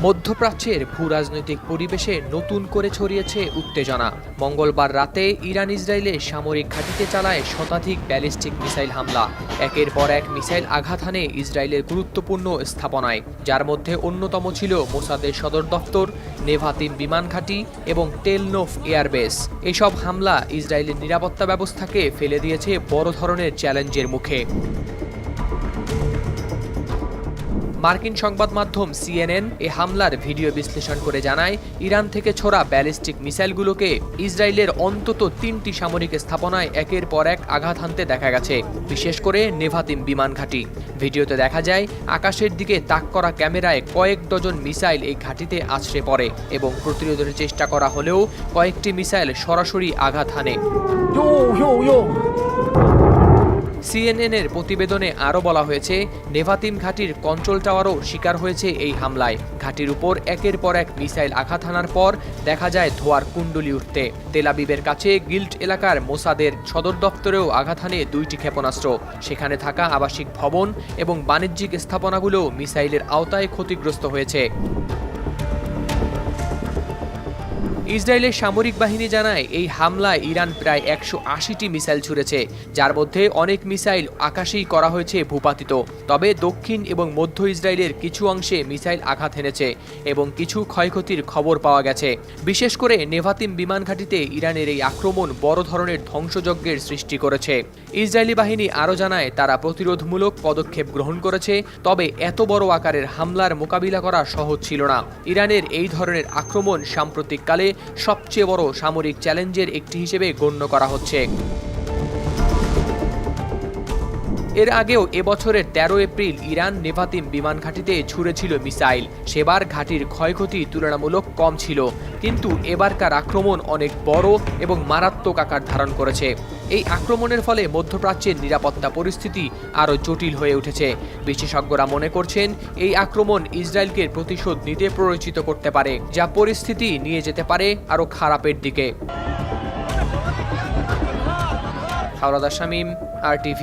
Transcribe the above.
মধ্যপ্রাচ্যের ভূরাজনৈতিক পরিবেশে নতুন করে ছড়িয়েছে উত্তেজনা। মঙ্গলবার রাতে ইরান ইসরায়েলে সামরিক ঘাঁটিতে চালায় শতাধিক ব্যালিস্টিক মিসাইল হামলা। একের পর এক মিসাইল আঘাত হানে ইসরায়েলের গুরুত্বপূর্ণ স্থাপনায়, যার মধ্যে অন্যতম ছিল মোসাদের সদর দফতর, নেভাতিম বিমান ঘাঁটি এবং টেলনোফ এয়ারবেস। এসব হামলা ইসরায়েলের নিরাপত্তা ব্যবস্থাকে ফেলে দিয়েছে বড় ধরনের চ্যালেঞ্জের মুখে। মার্কিন সংবাদ মাধ্যম সিএনএন এ হামলার ভিডিও বিশ্লেষণ করে জানায়, ইরান থেকে ছোড়া ব্যালিস্টিক মিসাইলগুলোকে ইসরায়েলের অন্তত ৩টি সামরিক স্থাপনায় একের পর এক আঘাত হানতে দেখা গেছে, বিশেষ করে নেভাতিম বিমান ঘাঁটি। ভিডিওতে দেখা যায় আকাশের দিকে তাক করা ক্যামেরায় কয়েক ডজন মিসাইল এই ঘাঁটিতে আছড়ে পড়ে এবং প্রতিরোধের চেষ্টা করা হলেও কয়েকটি মিসাইল সরাসরি আঘাত হানে। সিএনএনের প্রতিবেদনে আরও বলা হয়েছে, নেভাতিম ঘাঁটির কন্ট্রোল টাওয়ারও শিকার হয়েছে এই হামলায়। ঘাঁটির উপর একের পর এক মিসাইল আঘাত হানার পর দেখা যায় ধোঁয়ার কুণ্ডলি উঠতে। তেল আবিবের কাছে গিল্ট এলাকার মোসাদের সদর দপ্তরেও আঘাত হানে 2টি ক্ষেপণাস্ত্র। সেখানে থাকা আবাসিক ভবন এবং বাণিজ্যিক স্থাপনাগুলো মিসাইলের আওতায় ক্ষতিগ্রস্ত হয়েছে। ইসরায়েলের সামরিক বাহিনী জানায়, এই হামলায় ইরান প্রায় 180টি মিসাইল ছুড়েছে, যার মধ্যে অনেক মিসাইল আকাশেই করা হয়েছে ভূপাতিত। তবে দক্ষিণ এবং মধ্য ইসরায়েলের কিছু অংশে মিসাইল আঘাত হেনেছে এবং কিছু ক্ষয়ক্ষতির খবর পাওয়া গেছে। বিশেষ করে নেভাতিম বিমান ঘাঁটিতে ইরানের এই আক্রমণ বড় ধরনের ধ্বংসযজ্ঞের সৃষ্টি করেছে। ইসরায়েলি বাহিনী আরও জানায়, তারা প্রতিরোধমূলক পদক্ষেপ গ্রহণ করেছে, তবে এত বড় আকারের হামলার মোকাবিলা করা সহজ ছিল না। ইরানের এই ধরনের আক্রমণ সাম্প্রতিককালে সবচেয়ে বড় সামরিক চ্যালেঞ্জের একটি হিসেবে গণ্য করা হচ্ছে। এর আগেও এবছরের 13 এপ্রিল ইরান নেভাতিম বিমান ঘাঁটিতে ছুড়েছিল মিসাইল। সেবার ঘাঁটির ক্ষয়ক্ষতি তুলনামূলক কম ছিল, কিন্তু এবারকার আক্রমণ অনেক বড় এবং মারাত্মক আকার ধারণ করেছে। এই আক্রমণের ফলে মধ্যপ্রাচ্যের নিরাপত্তা পরিস্থিতি আরও জটিল হয়ে উঠেছে। বিশেষজ্ঞরা মনে করছেন, এই আক্রমণ ইসরায়েলকে প্রতিশোধ নিতে প্ররোচিত করতে পারে, যা পরিস্থিতি নিয়ে যেতে পারে আরও খারাপের দিকে। হাওলাদার শামীম, RTV।